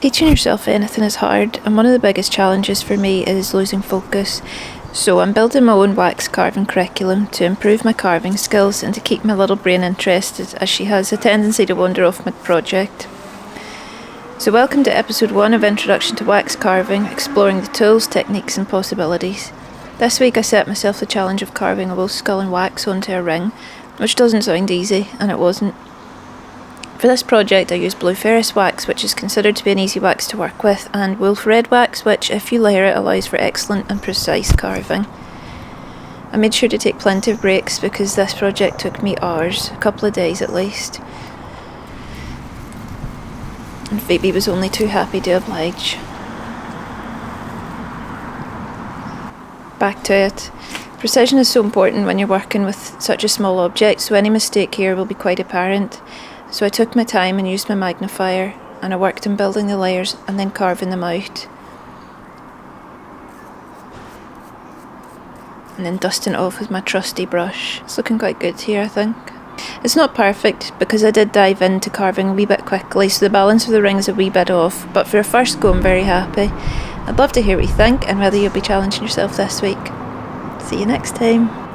Teaching yourself anything is hard, and one of the biggest challenges for me is losing focus. So I'm building my own wax carving curriculum to improve my carving skills and to keep my little brain interested, as she has a tendency to wander off my project. So welcome to episode 1 of Introduction to Wax Carving, exploring the tools, techniques and possibilities. This week I set myself the challenge of carving a wolf skull in wax onto a ring, which doesn't sound easy, and it wasn't. For this project I used blue ferrous wax, which is considered to be an easy wax to work with, and wolf red wax, which if you layer it allows for excellent and precise carving. I made sure to take plenty of breaks because this project took me hours, a couple of days at least. And Phoebe was only too happy to oblige. Back to it. Precision is so important when you're working with such a small object, so any mistake here will be quite apparent. So I took my time and used my magnifier, and I worked on building the layers and then carving them out. And then dusting it off with my trusty brush. It's looking quite good here, I think. It's not perfect because I did dive into carving a wee bit quickly, so the balance of the ring is a wee bit off, but for a first go I'm very happy. I'd love to hear what you think and whether you'll be challenging yourself this week. See you next time.